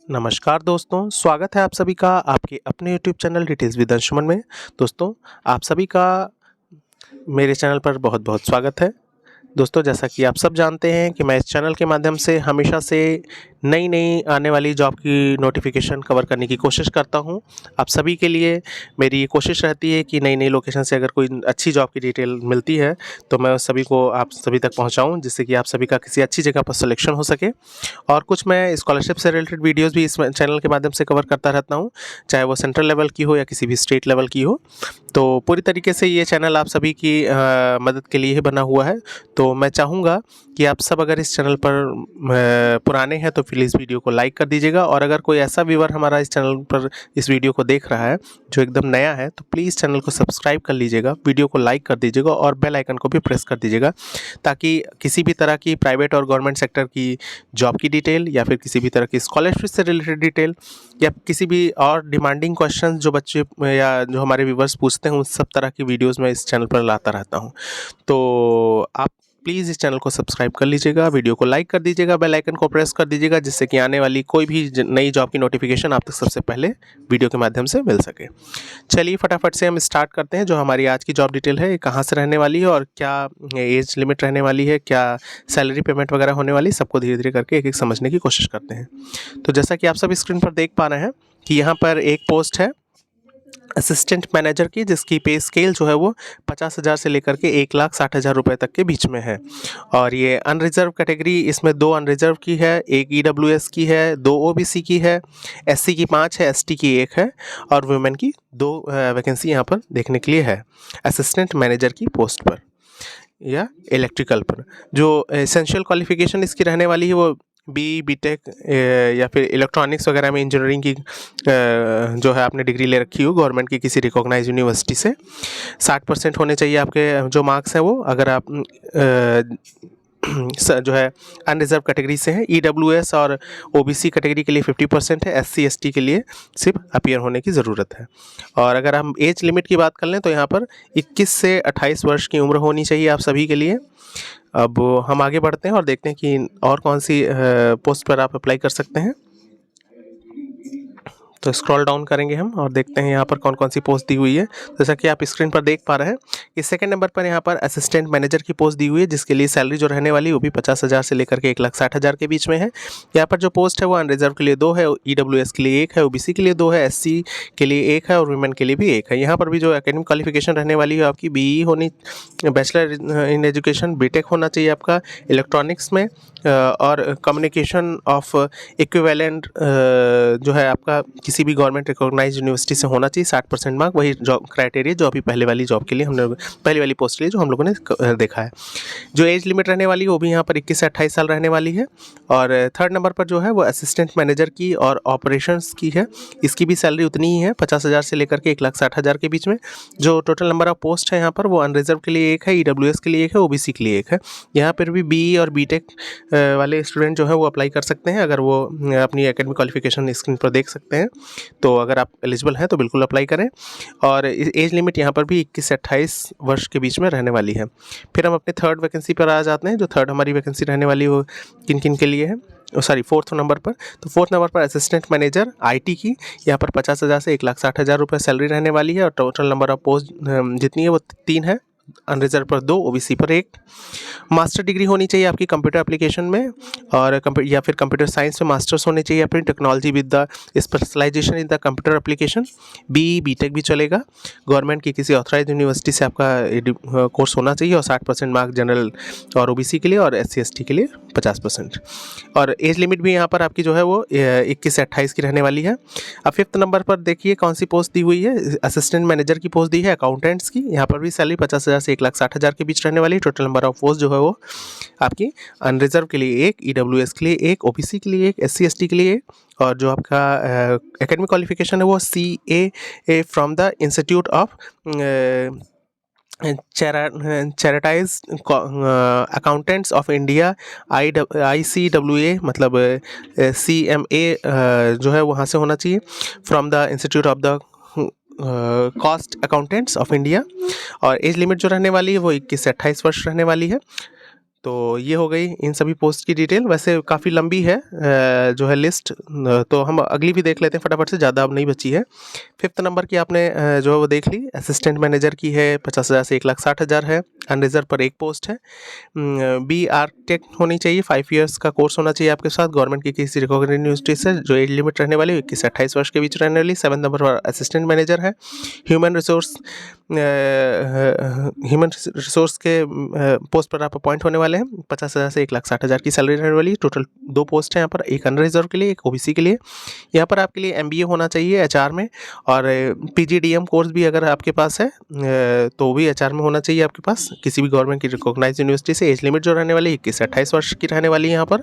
नमस्कार दोस्तों, स्वागत है आप सभी का आपके अपने YouTube channel details with Anshuman में। दोस्तों, आप सभी का मेरे चैनल पर बहुत-बहुत स्वागत है। दोस्तों, जैसा कि आप सब जानते हैं कि मैं इस चैनल के माध्यम से हमेशा से नई-नई आने वाली जॉब की नोटिफ़िकेशन कवर करने की कोशिश करता हूं। आप सभी के लिए मेरी ये कोशिश रहती है कि नई-नई लोकेशन से अगर कोई अच्छी जॉब की डिटेल मिलती है, तो मैं उस सभी को आप सभी तक पहुंचाऊं, जिससे कि आप सभी का किसी अच्छी जगह पर सिलेक्शन हो सके। और कुछ मैं स्कॉलरशिप से रिलेटेड वीडियोज़ भी इस चैनल के माध्यम से कवर करता रहता हूँ, चाहे वो सेंट्रल लेवल की हो या किसी भी स्टेट लेवल की हो। तो पूरी तरीके से ये चैनल आप सभी की मदद के लिए ही बना हुआ है। तो मैं चाहूँगा कि आप सब अगर इस चैनल पर पुराने हैं तो प्लीज़ वीडियो को लाइक कर दीजिएगा, और अगर कोई ऐसा व्यूअर हमारा इस चैनल पर इस वीडियो को देख रहा है जो एकदम नया है, तो प्लीज़ चैनल को सब्सक्राइब कर लीजिएगा, वीडियो को लाइक कर दीजिएगा और बेल आइकन को भी प्रेस कर दीजिएगा, ताकि किसी भी तरह की प्राइवेट और गवर्नमेंट सेक्टर की जॉब की डिटेल या फिर किसी भी तरह की स्कॉलरशिप से रिलेटेड डिटेल या किसी भी और डिमांडिंग क्वेश्चन जो बच्चे या जो हमारे व्यूवर्स पूछते हैं, उस सब तरह की वीडियोस मैं इस चैनल पर लाता रहता हूं। तो आप प्लीज़ इस चैनल को सब्सक्राइब कर लीजिएगा, वीडियो को लाइक कर दीजिएगा, बेल आइकन को प्रेस कर दीजिएगा, जिससे कि आने वाली कोई भी नई जॉब की नोटिफिकेशन आप तक सबसे पहले वीडियो के माध्यम से मिल सके। चलिए फटाफट से हम स्टार्ट करते हैं। जो हमारी आज की जॉब डिटेल है, ये कहाँ से रहने वाली है और क्या एज लिमिट रहने वाली है, क्या सैलरी पेमेंट वगैरह होने वाली है, सबको धीरे धीरे करके एक एक समझने की कोशिश करते हैं। तो जैसा कि आप सब स्क्रीन पर देख पा रहे हैं कि यहाँ पर एक पोस्ट है असिस्टेंट मैनेजर की, जिसकी पे स्केल जो है वो 50,000 से लेकर के 1,60,000 रुपये तक के बीच में है। और ये अनरिजर्व कैटेगरी, इसमें 2 अनरिजर्व की है, 1 ईडब्ल्यूएस की है, 2 ओबीसी की है, एससी की 5 है, एसटी की 1 है और वुमेन की 2 वैकेंसी यहाँ पर देखने के लिए है असिस्टेंट मैनेजर की पोस्ट पर या इलेक्ट्रिकल पर। जो एसेंशियल क्वालिफिकेशन इसकी रहने वाली है वो बीटेक या फिर इलेक्ट्रॉनिक्स वगैरह में इंजीनियरिंग की जो है आपने डिग्री ले रखी हो गवर्नमेंट की किसी रिकॉग्नाइज यूनिवर्सिटी से। 60% होने चाहिए आपके जो मार्क्स हैं वो, अगर आप जो है अनरिजर्व कैटेगरी से हैं। ईडब्ल्यूएस और ओबीसी कैटेगरी के लिए 50% है, एससी एसटी के लिए सिर्फ अपीयर होने की ज़रूरत है। और अगर हम एज लिमिट की बात कर लें तो यहाँ पर 21 से 28 वर्ष की उम्र होनी चाहिए आप सभी के लिए। अब हम आगे बढ़ते हैं और देखते हैं कि और कौन सी पोस्ट पर आप अप्लाई कर सकते हैं। तो स्क्रॉल डाउन करेंगे हम और देखते हैं यहाँ पर कौन कौन सी पोस्ट दी हुई है। जैसा कि आप स्क्रीन पर देख पा रहे हैं कि सेकंड नंबर पर यहाँ पर असिस्टेंट मैनेजर की पोस्ट दी हुई है, जिसके लिए सैलरी जो रहने वाली है वो भी 50,000 से लेकर के 1,60,000 के बीच में है। यहाँ पर जो पोस्ट है वो अनरिजर्व के लिए 2 है, ईडब्ल्यूएस के लिए 1 है, ओबीसी के लिए 2 है, एससी के लिए 1 है और वुमेन के लिए भी 1 है। यहाँ पर भी जो एकेडमिक क्वालिफिकेशन रहने वाली है आपकी बीई होनी, बैचलर इन एजुकेशन, बीटेक होना चाहिए आपका इलेक्ट्रॉनिक्स में, और कम्युनिकेशन ऑफ इक्विवेलेंट जो है आपका किसी भी गवर्नमेंट रिकॉग्नाइज यूनिवर्सिटी से होना चाहिए। 60% मार्क, वही जॉब क्राइटेरिया जो अभी पहले वाली जॉब के लिए हमने पहली वाली पोस्ट के लिए जो हम लोगों ने देखा है। जो एज लिमिट रहने वाली है वो भी यहाँ पर 21 से 28 साल रहने वाली है। और थर्ड नंबर पर जो है वो असिस्टेंट मैनेजर की और ऑपरेशंस की है। इसकी भी सैलरी उतनी ही है, 50,000 से लेकर के 1,60,000 के बीच में। जो टोटल नंबर ऑफ पोस्ट है यहाँ पर वो अनरिजर्व के लिए 1 है, ईडब्ल्यूएस के लिए 1 है, ओबीसी के लिए 1 है। यहाँ पर भी बीई और बीटेक वाले स्टूडेंट जो है वो अप्लाई कर सकते हैं, अगर वो अपनी एकेडमिक क्वालिफिकेशन स्क्रीन पर देख सकते हैं। तो अगर आप एलिजिबल हैं तो बिल्कुल अप्लाई करें। और एज लिमिट यहाँ पर भी 21 से 28 वर्ष के बीच में रहने वाली है। फिर हम अपने थर्ड वैकेंसी पर आ जाते हैं। जो थर्ड हमारी वैकेंसी रहने वाली है वो किन किन के लिए है, सॉरी फोर्थ नंबर पर। तो फोर्थ नंबर पर असिस्टेंट मैनेजर आईटी की, यहाँ पर 50,000 से 1,60,000 रुपये सैलरी रहने वाली है। और टोटल नंबर ऑफ पोस्ट जितनी है वो 3 है, अनरिजर्व पर 2, ओबीसी पर 1। मास्टर डिग्री होनी चाहिए आपकी कंप्यूटर एप्लीकेशन में, और या फिर कंप्यूटर साइंस में मास्टर्स होने चाहिए, या फिर technology with the specialization in the computer application. BTech भी चलेगा। गवर्नमेंट की किसी ऑथराइज यूनिवर्सिटी से आपका कोर्स होना चाहिए, और 60% मार्क जनरल और ओबीसी के लिए, और एससी एसटी के लिए 50%। और एज लिमिट भी यहाँ पर आपकी जो है वो 21 से 28 की रहने वाली है। अब फिफ्थ नंबर पर देखिए कौन सी पोस्ट दी हुई है, असिस्टेंट मैनेजर की पोस्ट दी है अकाउंटेंट्स की। यहाँ पर भी सैलरी 50,000 से 1,60,000 के बीच रहने वाली है। टोटल नंबर ऑफ पोस्ट जो है वो आपकी अनरिजर्व के लिए 1, ईडब्ल्यूएस के लिए 1, ओबीसी के लिए 1, एससी एसटी के लिए 1, और जो आपका एकेडमिक क्वालिफिकेशन है वो CA from the institute of chartered accountants of India, ICWA, मतलब CMA जो है वहाँ से होना चाहिए, from the institute of the cost accountants of India. और एज लिमिट जो रहने वाली है वो 21 से 28 वर्ष रहने वाली है। तो ये हो गई इन सभी पोस्ट की डिटेल। वैसे काफ़ी लंबी है जो है लिस्ट, तो हम अगली भी देख लेते हैं फटाफट से, ज़्यादा अब नहीं बची है। 5th नंबर की आपने जो है वो देख ली, असिस्टेंट मैनेजर की है, 50,000 से 1,60,000 है, अनरिजर्व पर एक पोस्ट है। बी आर्किटेक्ट होनी चाहिए, 5 ईयर्स का कोर्स होना चाहिए आपके साथ, गवर्नमेंट की किसी रिकॉग्नाइज्ड यूनिवर्सिटी से, जो एज लिमिट रहने वाली 21 से 28 वर्ष के बीच रहने वाली। 7th नंबर पर असिस्टेंट मैनेजर है। ह्यूमन रिसोर्स के पोस्ट पर आप अपॉइंट होने वाले हैं। 50,000 से 1,60,000 की सैलरी रहने वाली है। टोटल 2 पोस्ट हैं यहाँ पर, एक अनरिजर्व के लिए, एक ओबीसी के लिए। यहाँ पर आपके लिए MBA होना चाहिए HR में, और PGDM कोर्स भी अगर आपके पास है तो वो भी HR में होना चाहिए आपके पास, किसी भी गवर्नमेंट की रिकॉग्नाइज्ड यूनिवर्सिटी से। एज लिमिट जो रहने वाली 21 से 28 वर्ष की रहने वाली है यहाँ पर।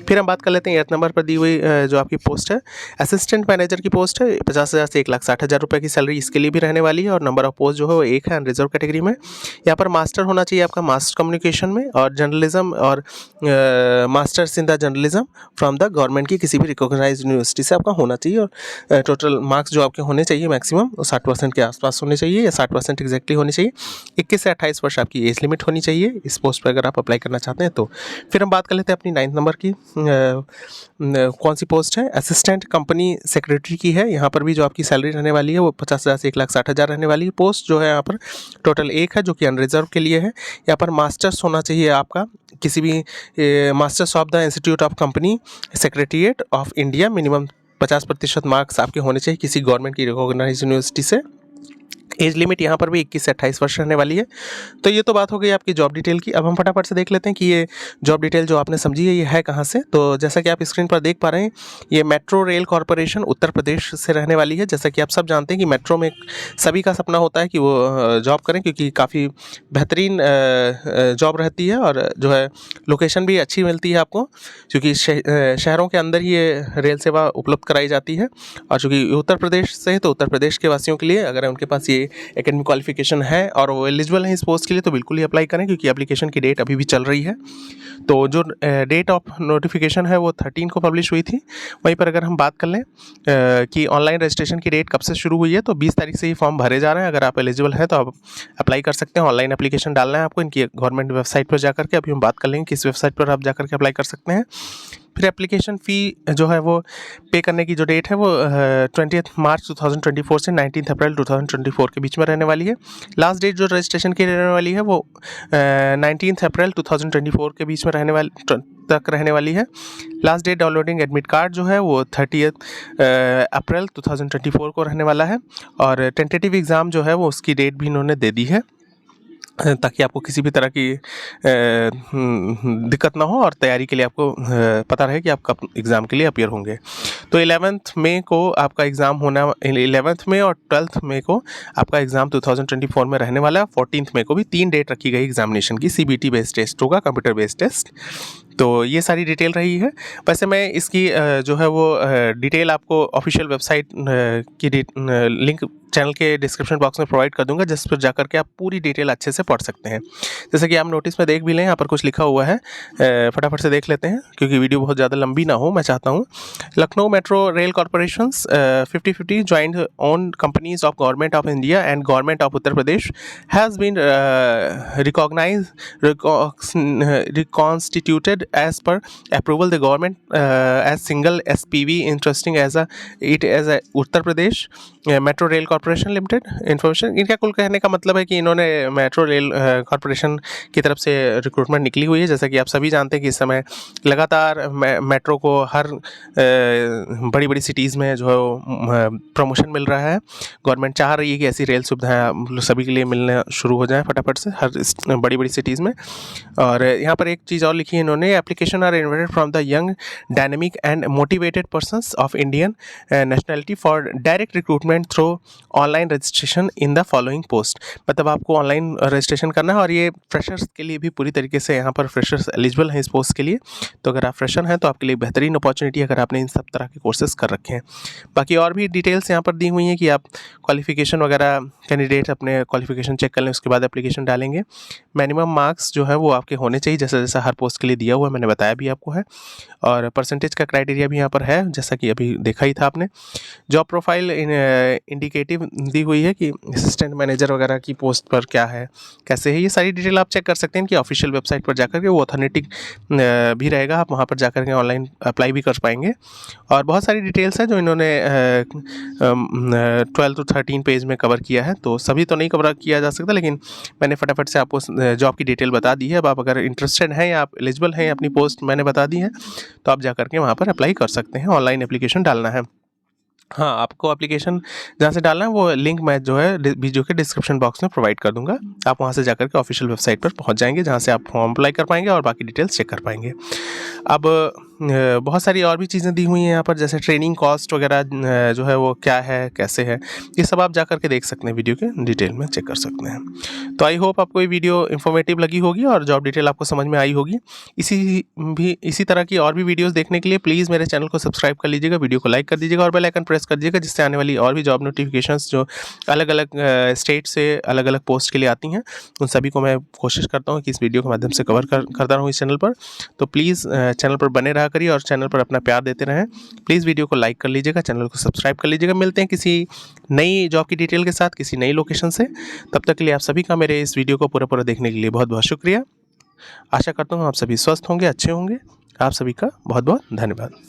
फिर हम बात कर लेते हैं 8th नंबर पर दी हुई जो आपकी पोस्ट है, असिस्टेंट मैनेजर की पोस्ट है। 50,000 से 1,60,000 रुपये की सैलरी इसके लिए भी रहने वाली है, और नंबर ऑफ पोस्ट जो है वो एक है अनरिजर्व कैटेगरी में। यहाँ पर मास्टर होना चाहिए आपका मास कम्युनिकेशन में, और जर्नलिज्म, और masters in the journalism from the government की किसी भी रिकॉग्नाइज्ड यूनिवर्सिटी से आपका होना चाहिए। और टोटल मार्क्स जो आपके होने चाहिए मैक्सिमम 60% के आसपास होने चाहिए, या 60% एग्जैक्टली होनी चाहिए। 21 से 28 वर्ष आपकी एज लिमिट होनी चाहिए इस पोस्ट पर अगर आप अप्लाई करना चाहते हैं तो। फिर हम बात कर लेते हैं अपनी 9th नंबर की, कौन सी पोस्ट है, असिस्टेंट कंपनी सेक्रेटरी की है। यहाँ पर भी जो आपकी सैलरी रहने वाली है वो 50,000 से 1,60,000 रहने वाली है। पोस्ट जो है यहाँ पर टोटल एक है, जो कि अनरिजर्व के लिए है। यहाँ पर मास्टर्स होना चाहिए आपका किसी भी masters of the institute of company secretariat of India. Minimum 50% marks आपके होने चाहिए किसी गवर्नमेंट की रिकॉग्नाइज्ड यूनिवर्सिटी से। एज लिमिट यहाँ पर भी 21 से 28 वर्ष रहने वाली है। तो ये तो बात हो गई आपकी जॉब डिटेल की। अब हम फटाफट से देख लेते हैं कि ये जॉब डिटेल जो आपने समझी है ये है कहाँ से। तो जैसा कि आप स्क्रीन पर देख पा रहे हैं, ये metro rail corporation Uttar Pradesh से रहने वाली है। जैसा कि आप सब जानते हैं कि मेट्रो में सभी का सपना होता है कि वो जॉब करें, क्योंकि काफ़ी बेहतरीन जॉब रहती है, और जो है लोकेशन भी अच्छी मिलती है आपको, क्योंकि शहरों के अंदर ये रेल सेवा उपलब्ध कराई जाती है। और चूँकि उत्तर प्रदेश से है तो उत्तर प्रदेश के वासियों के लिए अगर उनके पास ये एकेडमिक क्वालिफिकेशन है और वो एलिजिबल है इस पोस्ट के लिए, तो बिल्कुल ही अप्लाई करें, क्योंकि एप्लीकेशन की डेट अभी भी चल रही है। तो जो डेट ऑफ नोटिफिकेशन है वो 13 को पब्लिश हुई थी। वहीं पर अगर हम बात कर लें कि ऑनलाइन रजिस्ट्रेशन की डेट कब से शुरू हुई है, तो 20 तारीख से ही फॉर्म भरे जा रहे हैं। अगर आप एलिजिबल हैं तो आप अप्लाई कर सकते हैं। ऑनलाइन एप्लीकेशन डालना है आपको इनकी गवर्नमेंट वेबसाइट पर जाकर के। अभी हम बात कर लेंगे किस वेबसाइट पर आप जाकर के अप्लाई कर सकते हैं। फिर एप्लीकेशन फ़ी जो है वो पे करने की जो डेट है वो 20 मार्च 2024 से 19 अप्रैल 2024 के बीच में रहने वाली है। लास्ट डेट जो रजिस्ट्रेशन की रहने वाली है वो 19 अप्रैल 2024 के बीच में तक रहने वाली है। Last date downloading admit card जो है वो 30 अप्रैल 2024 को रहने वाला है। और टेंटेटिव एग्ज़ाम जो है वो उसकी डेट भी इन्होंने दे दी है, ताकि आपको किसी भी तरह की दिक्कत ना हो, और तैयारी के लिए आपको पता रहे कि आप कब एग्ज़ाम के लिए अपीयर होंगे। तो 11 मई को आपका एग्ज़ाम होना, 11 मई और 12 मई को आपका एग्ज़ाम 2024 में रहने वाला है। 14 मई को भी 3 डेट रखी गई एग्जामिनेशन की। CBT बेस्ड टेस्ट होगा, कंप्यूटर बेस्ड टेस्ट। तो ये सारी डिटेल रही है। वैसे मैं इसकी जो है वो डिटेल आपको ऑफिशियल वेबसाइट की लिंक चैनल के डिस्क्रिप्शन बॉक्स में प्रोवाइड कर दूंगा, जिस पर जाकर के आप पूरी डिटेल अच्छे से पढ़ सकते हैं। जैसे कि आप नोटिस में देख भी लें, यहाँ पर कुछ लिखा हुआ है, फटाफट से देख लेते हैं क्योंकि वीडियो बहुत ज़्यादा लंबी ना हो, मैं चाहता हूँ। Lucknow metro rail corporation 50-50 joint own companies of government of India and government of Uttar Pradesh has been reconstituted as per approval the government as single SPV interesting as a Uttar Pradesh metro rail corporation limited information. इनका कुल कहने का मतलब है कि इन्होंने metro rail corporation की तरफ से रिक्रूटमेंट निकली हुई है। जैसा कि आप सभी जानते हैं कि इस समय लगातार मेट्रो को हर बड़ी बड़ी सिटीज़ में जो है प्रमोशन मिल रहा है। गवर्नमेंट चाह रही है कि ऐसी रेल सुविधाएं सभी के लिए मिलने शुरू हो जाएं फटाफट से हर बड़ी बड़ी सिटीज़ में। और यहाँ पर एक चीज़ और लिखी है इन्होंने, application are invited from the young dynamic and motivated persons of Indian nationality for direct recruitment through online registration in the following post. मतलब आपको ऑनलाइन रजिस्ट्रेशन करना है, और ये फ्रेशर्स के लिए भी पूरी तरीके से यहाँ पर फ्रेशर्स एलिजिबल हैं इस पोस्ट के लिए। तो अगर आप फ्रेशर हैं तो आपके लिए बेहतरीन अपॉर्चुनिटी अगर आपने इन सब तरह के कोर्सेज कर रखे हैं। बाकी और भी डिटेल्स यहाँ पर दी हुई हैं कि आप क्वालिफिकेशन वगैरह, कैंडिडेट अपने क्वालिफिकेशन चेक कर लें, उसके बाद एप्लीकेशन डालेंगे। मिनिमम मार्क्स जो है वो आपके होने चाहिए, जैसा जैसा हर पोस्ट के लिए दिया हुआ हुआ है, मैंने बताया भी आपको है। और परसेंटेज का क्राइटेरिया भी यहाँ पर है, जैसा कि अभी देखा ही था आपने। जॉब प्रोफाइल इंडिकेटिव दी हुई है कि असिस्टेंट मैनेजर वगैरह की पोस्ट पर क्या है, कैसे है, ये सारी डिटेल आप चेक कर सकते हैं कि ऑफिशियल वेबसाइट पर जाकर के, वो ऑथेंटिक भी रहेगा, आप वहाँ पर जाकर के ऑनलाइन अप्लाई भी कर पाएंगे। और बहुत सारी डिटेल्स हैं जो इन्होंने 12 to 13 पेज में कवर किया है, तो सभी तो नहीं कवर किया जा सकता, लेकिन मैंने फटाफट से आपको जॉब की डिटेल बता दी है। अब आप अगर इंटरेस्टेड हैं या आप एलिजिबल हैं, अपनी पोस्ट मैंने बता दी है, तो आप जा करके वहाँ पर अप्लाई कर सकते हैं। ऑनलाइन एप्लीकेशन डालना है। हाँ, आपको एप्लीकेशन जहाँ से डालना है वो लिंक मैं जो है वीडियो के डिस्क्रिप्शन बॉक्स में प्रोवाइड कर दूँगा। आप वहाँ से जाकर के ऑफिशियल वेबसाइट पर पहुँच जाएँगे, जहाँ से आप फॉर्म अप्लाई कर पाएँगे और बाकी डिटेल्स चेक कर पाएँगे। अब बहुत सारी और भी चीज़ें दी हुई हैं यहाँ पर, जैसे ट्रेनिंग कॉस्ट वगैरह जो है वो क्या है, कैसे है, ये सब आप जा कर के देख सकते हैं, वीडियो के डिटेल में चेक कर सकते हैं। तो आई होप आपको ये वीडियो इन्फॉर्मेटिव लगी होगी और जॉब डिटेल आपको समझ में आई होगी। इसी तरह की और भी वीडियोज़ देखने के लिए प्लीज़ मेरे चैनल को सब्सक्राइब कर लीजिएगा, वीडियो को लाइक कर दीजिएगा और बेल आइकन प्रेस कर दीजिएगा, जिससे आने वाली और भी जॉब नोटिफिकेशंस जो अलग-अलग स्टेट से अलग-अलग पोस्ट के लिए आती हैं, उन सभी को मैं कोशिश करता हूँ कि इस वीडियो के माध्यम से कवर करता रहूँ इस चैनल पर। तो प्लीज़ चैनल पर बने रहा करिए और चैनल पर अपना प्यार देते रहें। प्लीज़ वीडियो को लाइक कर लीजिएगा, चैनल को सब्सक्राइब कर लीजिएगा। मिलते हैं किसी नई जॉब की डिटेल के साथ, किसी नई लोकेशन से। तब तक के लिए आप सभी का मेरे इस वीडियो को पूरा देखने के लिए बहुत-बहुत शुक्रिया। आशा करता हूँ आप सभी स्वस्थ होंगे, अच्छे होंगे। आप सभी का बहुत-बहुत धन्यवाद।